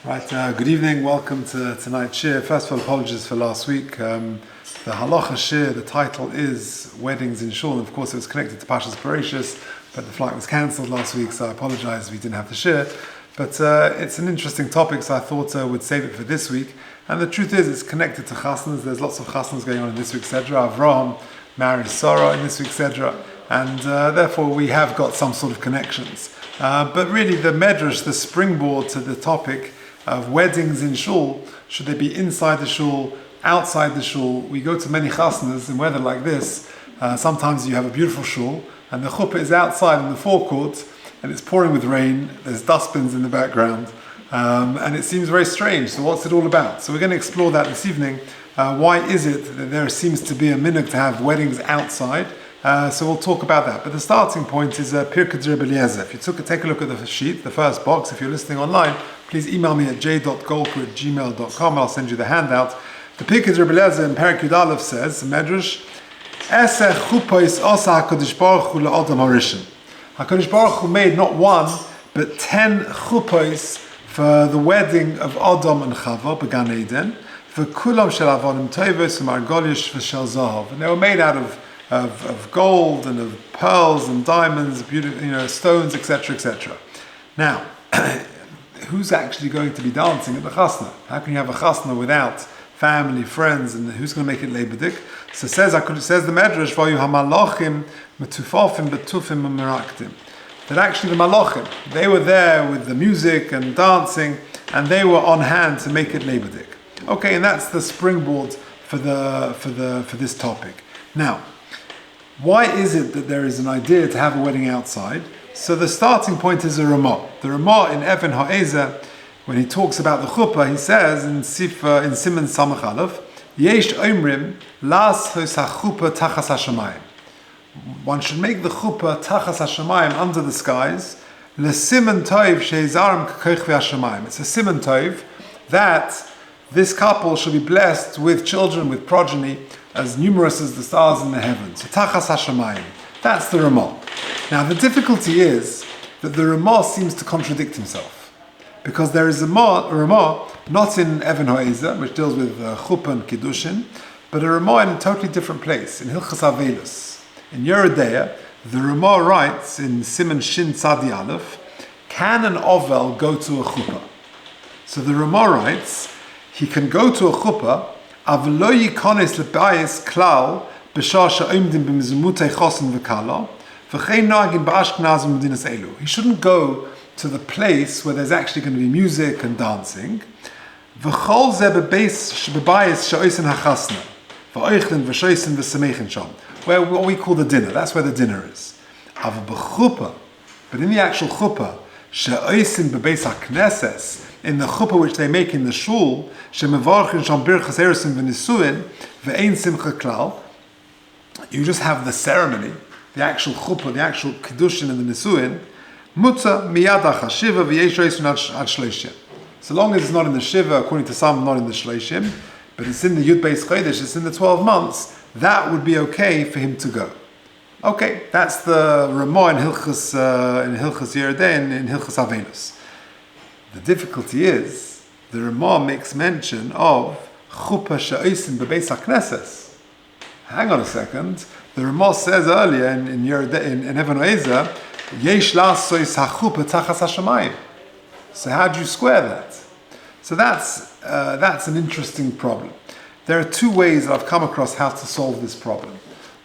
Right, good evening, welcome to tonight's Shiur. First of all, apologies for last week. The Halacha Shiur, the title is Weddings in Shul, and of course it was connected to Pashas Parashas, but the flight was cancelled last week, so I apologise we didn't have the Shiur. But it's an interesting topic, so I thought I would save it for this week. And the truth is, it's connected to chasnas. There's lots of chasnas going on in this week's Sedra. Avram marries Sarah in this week's Sedra, and therefore we have got some sort of connections. But really the medrash, the springboard to the topic of weddings in Shul, should they be inside the Shul, outside the Shul? We go to many chasnas in weather like this. Sometimes you have a beautiful Shul and the chuppah is outside in the forecourt and it's pouring with rain, there's dustbins in the background, and it seems very strange. So what's it all about? So we're going to explore that this evening. Why is it that there seems to be a minhag to have weddings outside? So we'll talk about that. But the starting point is Pirkei Rabbi Eliezer. If you take a look at the sheet, the first box, if you're listening online, please email me at j.golker@gmail.com. I'll send you the handout. The Pirkei Rabbi Eliezer in Perek Yud Aleph says, Medrash, Eseh chupos asa HaKadosh Baruch Hu la'adam harishon. HaKadosh Baruch Hu made not one, but 10 chupos for the wedding of Adam and Chava, Began Eden, for kulam shel avonim tovos u'margolish v'shel zahav. And they were made out of gold and of pearls and diamonds, beautiful, stones, etc., etc. Now, who's actually going to be dancing at the chasna? How can you have a chasna without family, friends, and who's going to make it leibedik? So says the Medrash, Vayu hamalachim metufafim betufim u'meraktim. That actually the malachim, they were there with the music and dancing, and they were on hand to make it leibedik. Okay, and that's the springboard for this topic. Now, why is it that there is an idea to have a wedding outside? So the starting point is a Ramah. The Ramah in Even Ha'ezer, when he talks about the chuppah, he says in Siman Samach Aleph, Yesh Omrim Las Hos HaChuppah Tachas HaShamayim. One should make the chuppah Tachas HaShamayim, under the skies. LeSiman Tov Sheizarem K'koich V'HaShamayim. It's a Siman Tov that this couple should be blessed with children, with progeny, as numerous as the stars in the heavens. So Tachas HaShamayim. That's the Ramah. Now the difficulty is that the Ramah seems to contradict himself, because there is a Ramah not in Even Ha'ezer, which deals with chuppah and kiddushin, but a Ramah in a totally different place, in Hilchas Avelus. In Yeridea, the Ramah writes in Siman Shin Tzadi Aleph, can an Ovel go to a chuppah? So the Ramah writes, he can go to a chuppah, אבל לא ייכנס לבייס כלל בשעה שעומדים במזמותי חוסן וכלה, וכן נוהגים באשכנז ובמדינות אלו. He shouldn't go to the place where there's actually going to be music and dancing. וכל זה בבייס שעושים החסנה, ואוכלים ושויסים ושמחים שם, where what we call the dinner. That's where the dinner is. אבל בחופה, but in the actual chuppah, שעושים בבייס הכנסס, in the chuppah which they make in the shul, shemevarchin sham birchas eresim v'nisuin ve'ein simcha klal. You just have the ceremony, the actual chuppah, the actual kiddushin and the nisuin. Mutza miyad ha'chashiva v'yesh reisun ad shleishim. So long as it's not in the shiva, according to some, not in the shleishim, but it's in the Yud Beis Chodesh, it's in the 12 months, that would be okay for him to go. Okay, that's the Ramah in Hilchas Yeridei, in Hilchas Avelus. The difficulty is, the Ramah makes mention of chuppah she'osim bebeis haknesses. Hang on a second. The Ramah says earlier in Even Ha'ezer, yesh lasois hachuppah tachas hashamayim. So how do you square that? So that's an interesting problem. There are two ways that I've come across how to solve this problem.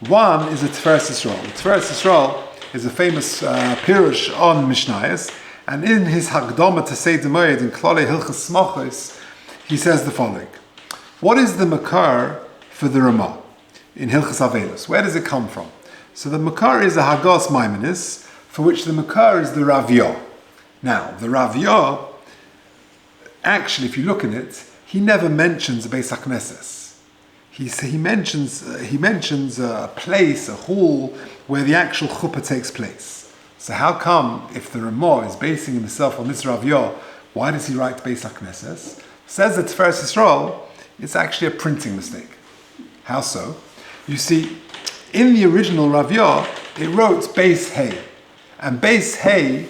One is a Tiferes Yisrael. Tiferes Yisrael is a famous pirush on Mishnayos. And in his Hagdama to say the Moed in Klale Hilchas Smachos, he says the following: what is the makar for the Ramah in Hilchas Avelus? Where does it come from? So the makar is a Hagos Maimonis, for which the makar is the Raviyah. Now, the Raviyah, actually, if you look at it, he never mentions a Beis HaKnesses. He mentions a place, a hall, where the actual chuppah takes place. So how come, if the Ramah is basing himself on this Raviyah, why does he write Beis HaKnesses? Says that Tiferes Yisrael, it's actually a printing mistake. How so? You see, in the original Raviyah, it wrote Beis Hey. And Beis Hey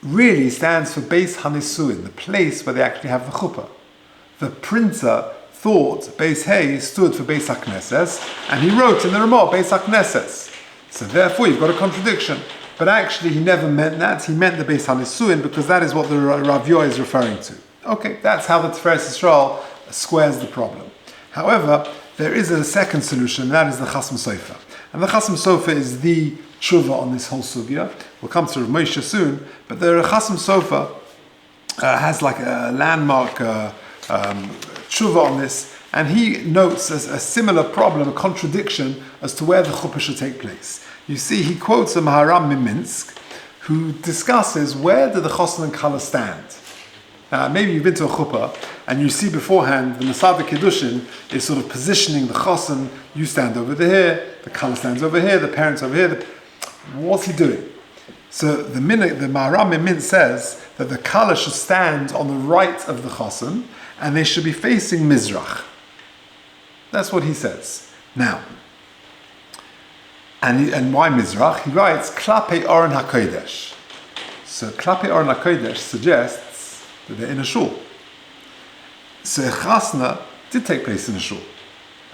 really stands for Beis Hanisuin, the place where they actually have the chuppah. The printer thought Beis Hey stood for Beis HaKnesses, and he wrote in the Ramah Beis HaKnesses. So therefore you've got a contradiction. But actually he never meant that, he meant the Beis HaNisuin, because that is what the Rav Yoah is referring to. Okay, that's how the Tiferes Yisrael squares the problem. However, there is a second solution, and that is the Chasam Sofer. And the Chasam Sofer is the tshuva on this whole sugya. We'll come to Rav Moshe soon, but the Chasam Sofer has like a landmark tshuva on this, and he notes a similar problem, a contradiction as to where the chuppah should take place. You see, he quotes a Maharam Minsk, who discusses where do the chosn and kala stand. Maybe you've been to a chuppah and you see beforehand the Masada Kiddushin is sort of positioning the chosn. You stand over here, the kala stands over here, the parents over here. What's he doing? So the Maharam Minsk says that the kala should stand on the right of the chosn and they should be facing Mizrach. That's what he says. Now, and why Mizrach? He writes, Klape Oren HaKodesh. So Klape Oren HaKodesh suggests that they're in a shul. So Chasna did take place in a shul.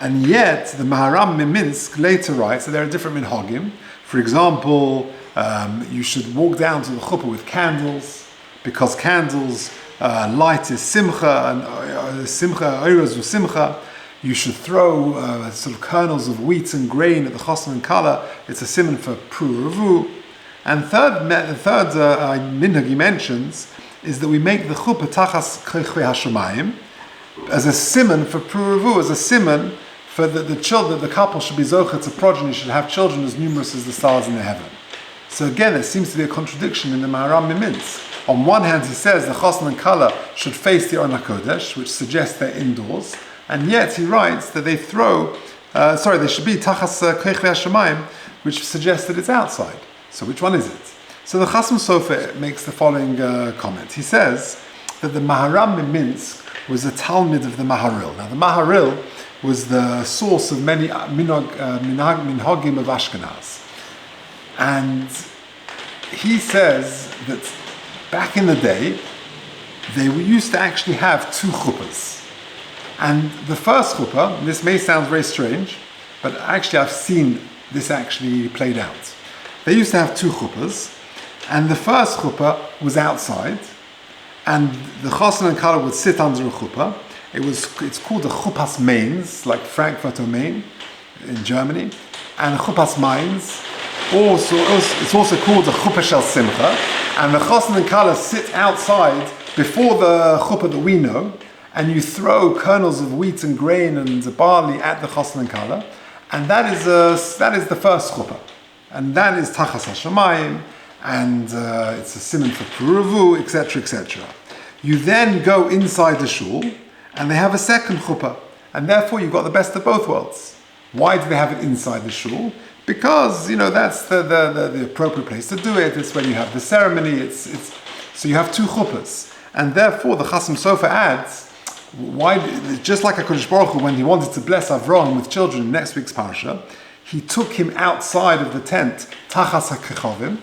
And yet, the Maharam Minsk later writes that there are different minhagim. For example, you should walk down to the chuppah with candles, because candles light is simcha, and simcha, oiros u simcha. You should throw sort of kernels of wheat and grain at the chosn and kala. It's a simon for pruruvu. And the third minhag he mentions is that we make the chuppah tachas kochvei hashamayim as a simon for pruruvu, as a simon for the children. The couple should be zocher to progeny, should have children as numerous as the stars in the heaven. So again, there seems to be a contradiction in the Maharam Minsk. On one hand, he says the chosn and kala should face the Oren HaKodesh, which suggests they're indoors. And yet he writes that they should be tachas kochvei hashamayim, which suggests that it's outside. So which one is it? So the Chasam Sofer makes the following comment. He says that the Maharam Minsk was a Talmud of the Maharil. Now the Maharil was the source of many minhagim of Ashkenaz. And he says that back in the day, they used to actually have two chuppahs. And the first chuppah, this may sound very strange, but actually I've seen this actually played out. They used to have two chuppahs, and the first chuppah was outside, and the chosn and kala would sit under a chuppah. It's called a chuppas Mainz, like Frankfurt am Main in Germany, and a chuppas Mainz. It's also called a chuppah shel simcha, and the chosn and kala sit outside before the chuppah that we know, and you throw kernels of wheat and grain and barley at the chosn and kala, and that is the first chuppah, and that is tachas hashamayim, and it's a simon for puruvu, etc., etc. You then go inside the shul, and they have a second chuppah, and therefore you've got the best of both worlds. Why do they have it inside the shul? Because that's the appropriate place to do it. It's when you have the ceremony. So you have two chuppahs, and therefore the Chasam Sofer adds, why? Just like HaKadosh Baruch Hu, when he wanted to bless Avraham with children in next week's parasha, he took him outside of the tent, tachas hakechavim,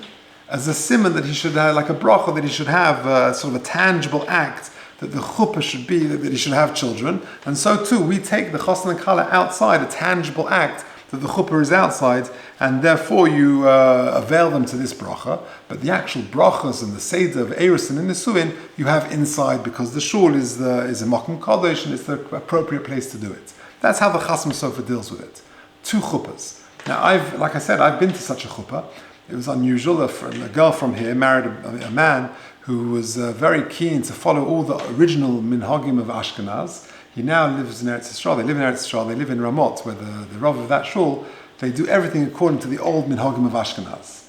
as a simon that he should have, like a bracha, that he should have sort of a tangible act, that the chuppah should be, that he should have children. And so too, we take the chosn and kala outside, a tangible act, that the chuppah is outside, and therefore you avail them to this bracha. But the actual brachas and the seder of Eris and Nisuin, you have inside, because the shul is a makom kadosh, and it's the appropriate place to do it. That's how the Chasam Sofer deals with it. Two chuppahs. Now, I've been to such a chuppah. It was unusual. A girl from here married a man who was very keen to follow all the original minhagim of Ashkenaz. He now lives in Eretz Yisrael. They live in Eretz Yisrael. They live in Ramot, where the Rav of that shul, they do everything according to the old minhagim of Ashkenaz.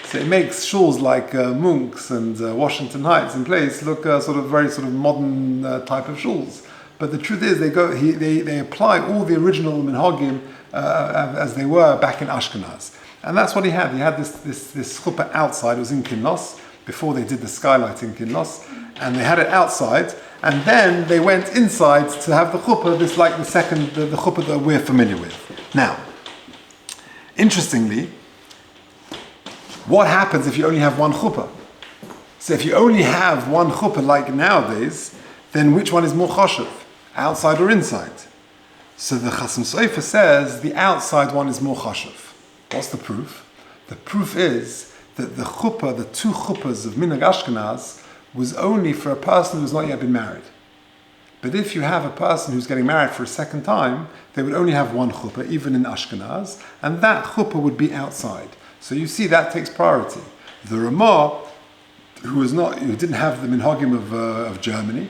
So it makes shuls like Munks and Washington Heights and place look very modern type of shuls. But the truth is, they apply all the original minhagim as they were back in Ashkenaz. And that's what he had. He had this chuppah outside. It was in Kinnos, before they did the skylight in Kinnos. And they had it outside. And then they went inside to have the chuppah, the chuppah that we're familiar with. Now, interestingly, what happens if you only have one chuppah? So if you only have one chuppah like nowadays, then which one is more choshev, outside or inside? So the Chasam Sofer says the outside one is more choshev. What's the proof? The proof is that the chuppah, the two chuppahs of Minhag Ashkenaz, was only for a person who's not yet been married. But if you have a person who's getting married for a second time, they would only have one chuppah, even in Ashkenaz, and that chuppah would be outside. So you see that takes priority. The Ramah, who didn't have the minhagim of Germany,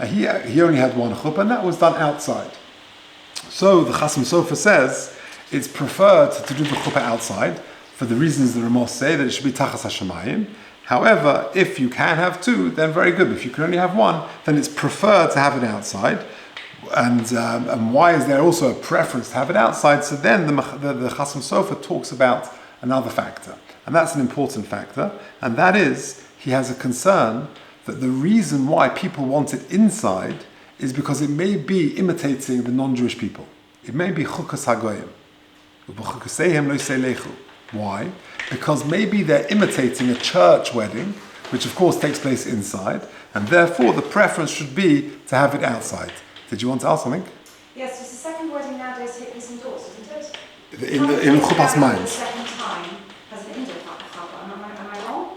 he only had one chuppah, and that was done outside. So the Chasam Sofer says it's preferred to do the chuppah outside for the reasons the Ramah say, that it should be tachas hashamayim. However, if you can have two, then very good. If you can only have one, then it's preferred to have it outside. And why is there also a preference to have it outside? So then the Chasam Sofer talks about another factor, and that's an important factor, and that is he has a concern that the reason why people want it inside is because it may be imitating the non-Jewish people. It may be chukas hagoyim. Why? Because maybe they're imitating a church wedding, which of course takes place inside, and therefore the preference should be to have it outside. Did you want to ask something? Yes, because the second wedding nowadays is indoors, isn't it? In Chuppah's mind. The second time has an indoor Chabad. Am I wrong?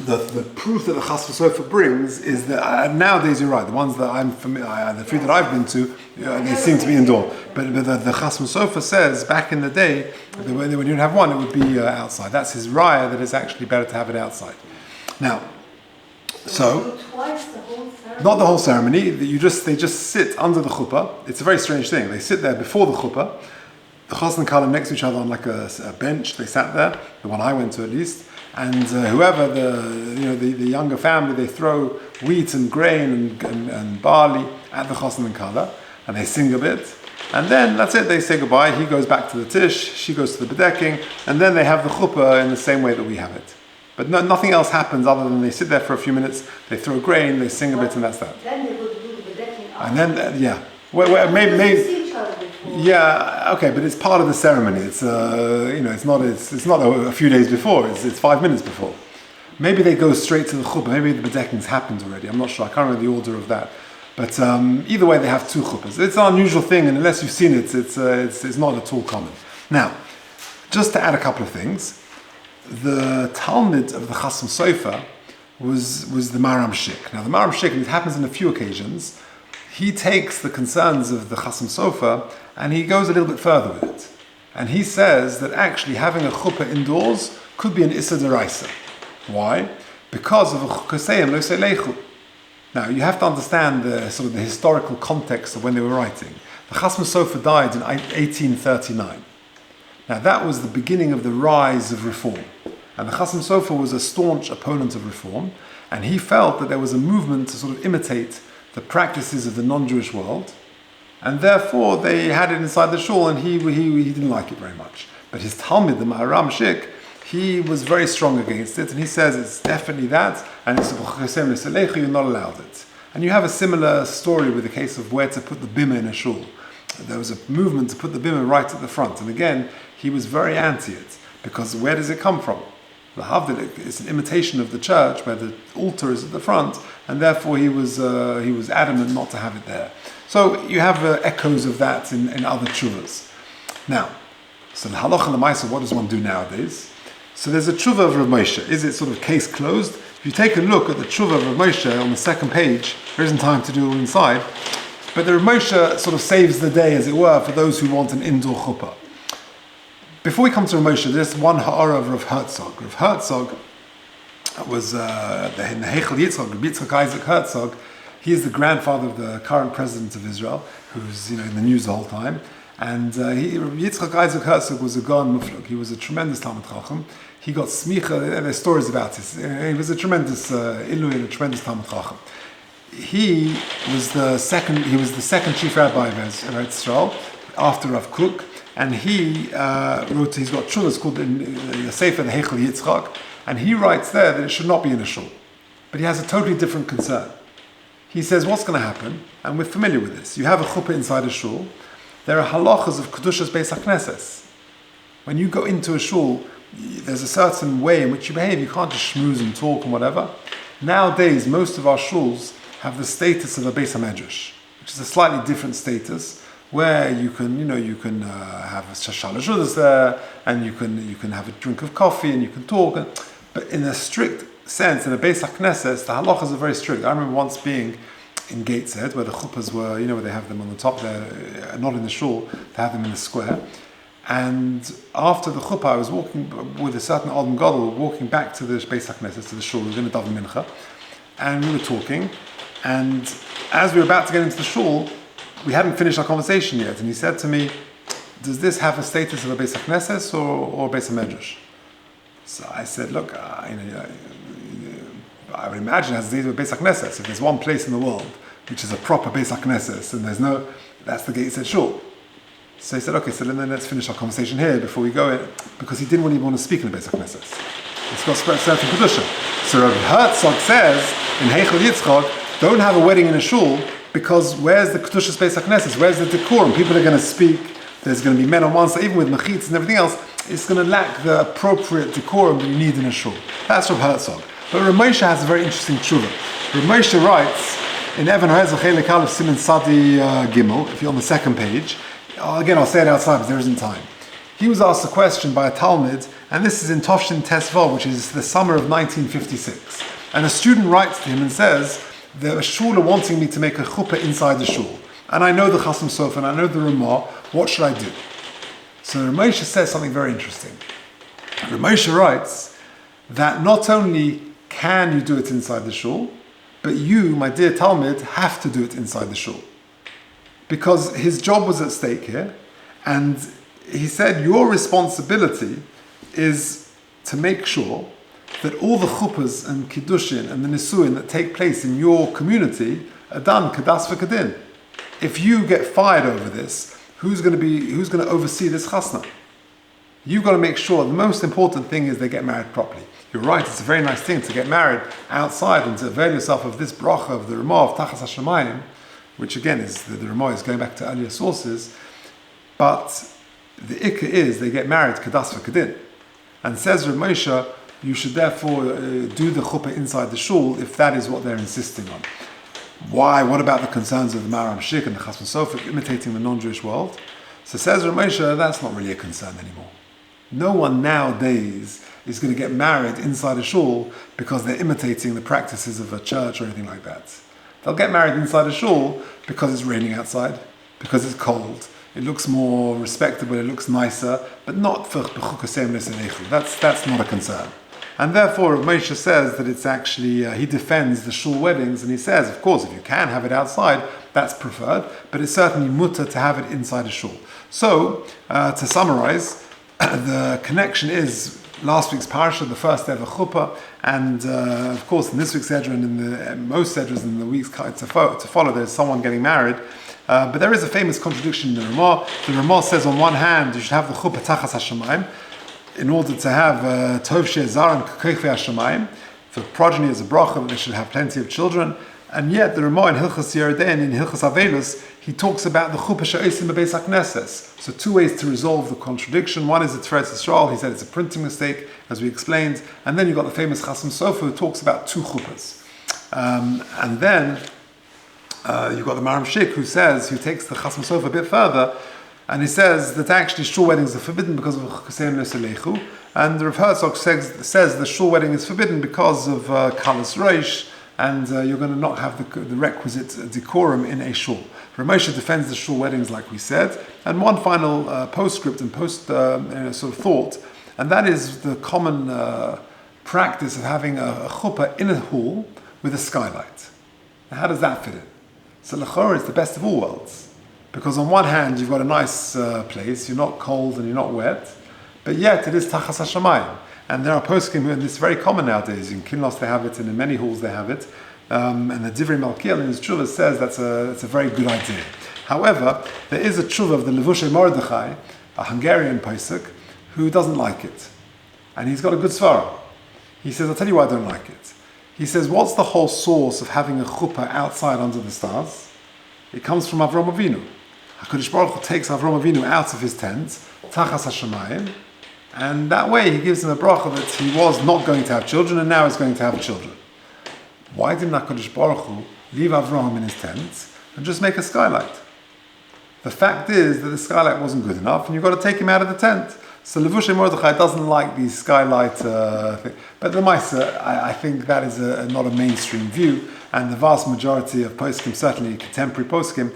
The proof that the Chasam Sofer brings is that nowadays you're right. The ones that I'm familiar, the few that I've been to, they seem to be indoor. But the Chasam Sofer says back in the day, when you didn't have one, it would be outside. That's his raya, that it's actually better to have it outside. Now, so not the whole ceremony. They just sit under the chuppah. It's a very strange thing. They sit there before the chuppah. The chassan and kala next to each other on like a bench. They sat there. The one I went to, at least. And whoever the younger family, they throw wheat and grain and barley at the chassan and kala, and they sing a bit. And then that's it. They say goodbye. He goes back to the tish. She goes to the bedekking, and then they have the chuppah in the same way that we have it. But nothing else happens other than they sit there for a few minutes, they throw grain, they sing a bit, and that's that. Then they would do the bedekking. And then, yeah. Maybe see each other before. Yeah, okay, but it's part of the ceremony. It's it's not a few days before. It's 5 minutes before. Maybe they go straight to the chuppah. Maybe the bedecking's happened already. I'm not sure. I can't remember the order of that. But either way, they have two chuppahs. It's an unusual thing, and unless you've seen it, it's not at all common. Now, just to add a couple of things. The Talmud of the Chasam Sofer was the Maram Shik. Now the Maram Shik, and it happens on a few occasions, he takes the concerns of the Chasam Sofer and he goes a little bit further with it. And he says that actually having a chuppah indoors could be an Issa D'Oraisa. Why? Because of a chukaseyim lo seilechu. Now you have to understand the historical context of when they were writing. The Chasam Sofer died in 1839. Now that was the beginning of the rise of reform. And the Chasam Sofer was a staunch opponent of reform, and he felt that there was a movement to sort of imitate the practices of the non-Jewish world, and therefore they had it inside the shul, and he didn't like it very much. But his Talmud, the Maharam Shik, he was very strong against it, and he says it's definitely that, and it's you're not allowed it. And you have a similar story with the case of where to put the bimah in a shul. There was a movement to put the bimah right at the front, and again, he was very anti it, because where does it come from? The Havdalah is an imitation of the church, where the altar is at the front, and therefore he was adamant not to have it there. So you have echoes of that in other tshuvas. Now, so the halacha l'maisa, what does one do nowadays? So there's a tshuva of Rav Moshe. Is it sort of case closed? If you take a look at the tshuva of Rav Moshe on the second page, there isn't time to do it all inside, but the Rav Moshe sort of saves the day, as it were, for those who want an indoor chuppah. Before we come to Rav Moshe, there's one ha'ara of Rav Herzog. Rav Herzog was the Heichel Yitzchak, Rabbi Yitzchak Isaac Herzog. He is the grandfather of the current president of Israel, who's in the news the whole time. And Rabbi Yitzchak Isaac Herzog was a Gaon Muflug. He was a tremendous Talmid Chacham. He got smicha. There's stories about it. He was a tremendous Ilui and a tremendous Talmid Chacham. He was the second chief rabbi of Eretz Yisrael after Rav Kook. And he's got shulas called the Sefer, the Heichel Yitzchak, and he writes there that it should not be in a shul. But he has a totally different concern. He says, what's going to happen? And we're familiar with this. You have a chuppah inside a shul. There are halachas of Kedushas Beis HaKnesses. When you go into a shul, there's a certain way in which you behave. You can't just schmooze and talk and whatever. Nowadays, most of our shuls have the status of a Beis HaMedrash, which is a slightly different status, where you can have a shalosh there, and you can have a drink of coffee, and you can talk. But in a strict sense, in a Beis HaKnesses, the halachas are very strict. I remember once being in Gateshead, where the chuppahs were, where they have them on the top there, not in the shul, they have them in the square. And after the chuppah, I was walking with a certain Adam Gadol, walking back to the Beis HaKnesses, to the shul, we were going to daven mincha, and we were talking, and as we were about to get into the shul, we hadn't finished our conversation yet, and he said to me, does this have a status of a Beis HaKnesses or a Beis HaMedrash? So I said, look, I would imagine it has the status of a Beis HaKnesses. If there's one place in the world which is a proper Beis HaKnesses, and that's the Gateshead Shul. So he said, okay, so then let's finish our conversation here before we go in, because he didn't really want to speak in the Beis HaKnesses. It's got certain kedusha. So Rabbi Herzog says in Heichel Yitzchak, don't have a wedding in a shul, because where's the Kedushas Beis HaKnesses? Where's the decorum? People are going to speak. There's going to be men on one side, even with mechitz and everything else. It's going to lack the appropriate decorum that you need in a shul. That's Rabbi Herzog. But Rabbi Moshe has a very interesting tshuva. Rabbi Moshe writes in Evan Ha'ezach Chelik Aleph Siman Sadi Gimel, if you're on the second page. Again, I'll say it outside because there isn't time. He was asked a question by a Talmud, and this is in Tovshin Tesvav, which is the summer of 1956. And a student writes to him and says, the shul are wanting me to make a chuppah inside the shul. And I know the Chasam Sofer and I know the Ramah, what should I do? So Rabbi Moshe says something very interesting. Rabbi Moshe writes that not only can you do it inside the shul, but you, my dear Talmud, have to do it inside the shul. Because his job was at stake here, and he said your responsibility is to make sure that all the chuppahs and kiddushin and the nisuin that take place in your community are done kadas v'kadin. If you get fired over this, who's going to oversee this chasna? You've got to make sure the most important thing is they get married properly. You're right, it's a very nice thing to get married outside and to avail yourself of this bracha of the Ramah of Tachas HaShamayim, which again is the Ramah is going back to earlier sources, but the ikka is they get married kadas v'kadin. And says Rav Moshe, you should therefore do the chuppah inside the shul if that is what they're insisting on. Why? What about the concerns of the Maram Shik and the Chasam Sofer imitating the non-Jewish world? So says Rav Moshe, that's not really a concern anymore. No one nowadays is going to get married inside a shul because they're imitating the practices of a church or anything like that. They'll get married inside a shul because it's raining outside, because it's cold, it looks more respectable, it looks nicer, but not for b'chukasem l'senechu. That's not a concern. And therefore, Rav Moshe says that it's actually, he defends the shul weddings, and he says, of course, if you can have it outside, that's preferred, but it's certainly mutter to have it inside a shul. So, to summarize, the connection is last week's parasha, the first ever chuppah, and of course in this week's Sedra and in most Sedras in the weeks to follow, there's someone getting married. But there is a famous contradiction in the Ramah. The Ramah says on one hand you should have the chuppah tachas hashamayim in order to have tov she'ezar and kekefei hashamayim, for progeny as a bracha that they should have plenty of children. And yet the Ramah in Hilchas Yeredein, in Hilchas Avelus, he talks about the chuppah she'osim b'beis HaKnesses. So two ways to resolve the contradiction. One is the Teretz Yisrael. He said it's a printing mistake, as we explained. And then you've got the famous Chasam Sofer who talks about two chuppahs. And then you've got the Maram Shik who takes the Chasam Sofer a bit further, and he says that actually shul weddings are forbidden because of Chesem Leselechu. And Rav Herzog says the shul wedding is forbidden because of Kalas Reish, and you're going to not have the requisite decorum in a shul. Rav Moshe defends the shul weddings, like we said. And one final postscript and sort of thought, and that is the common practice of having a chuppah in a hall with a skylight. Now, how does that fit in? So l'chorah is the best of all worlds, because on one hand you've got a nice place, you're not cold and you're not wet, but yet it is tachas hashamayim. And there are poskim, and it's very common nowadays. In Kinlos they have it, and in many halls they have it. And the Divrei Malkiel in his tshuva says that's a very good idea. However, there is a tshuva of the Levushay Mordechai, a Hungarian posek, who doesn't like it. And he's got a good svara. He says, I'll tell you why I don't like it. He says, what's the whole source of having a chuppah outside under the stars? It comes from Avram Avinu. HaKadosh Baruch Hu takes Avram Avinu out of his tent, tachas hashamayim, and that way he gives him a bracha that he was not going to have children and now he's going to have children. Why didn't HaKadosh Baruch Hu leave Avraham in his tent and just make a skylight? The fact is that the skylight wasn't good enough, and you've got to take him out of the tent. So Levushay Mordechai doesn't like these skylight thing. But the Maisa, I think that is not a mainstream view, and the vast majority of poskim, certainly contemporary poskim,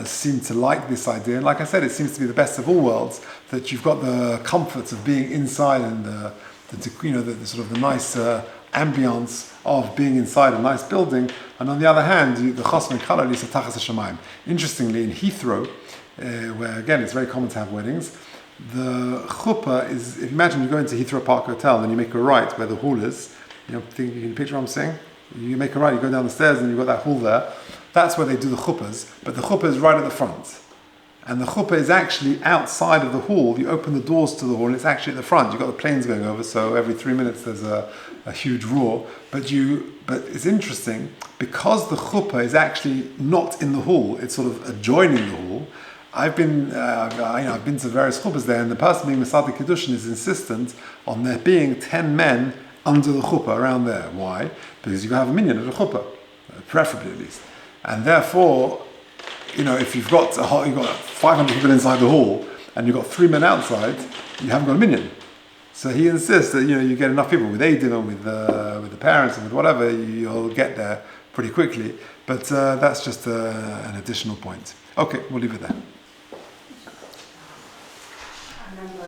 seem to like this idea. And like I said, it seems to be the best of all worlds, that you've got the comfort of being inside and the sort of the nice ambience of being inside a nice building, and on the other hand, the chosm kala lisa tachas hashamayim. Interestingly, in Heathrow, where again it's very common to have weddings, the chuppah is, if you imagine you go into Heathrow Park Hotel and you make a right where the hall is, you can picture what I'm saying? You make a right, you go down the stairs and you've got that hall there. That's where they do the chuppahs, but the chuppah is right at the front. And the chuppah is actually outside of the hall. You open the doors to the hall and it's actually at the front. You've got the planes going over, so every 3 minutes there's a huge roar. But it's interesting, because the chuppah is actually not in the hall, it's sort of adjoining the hall. I've been to various chuppahs there, and the person being Masadi Kedushin is insistent on there being 10 men under the chuppah around there. Why? Because you can have a minyan at a chuppah, preferably at least. And therefore, if you've got 500 people inside the hall and you've got 3 men outside, you haven't got a minyan. So he insists that you get enough people with Eidim and with the parents and with whatever, you'll get there pretty quickly. But that's just an additional point. Okay, we'll leave it there.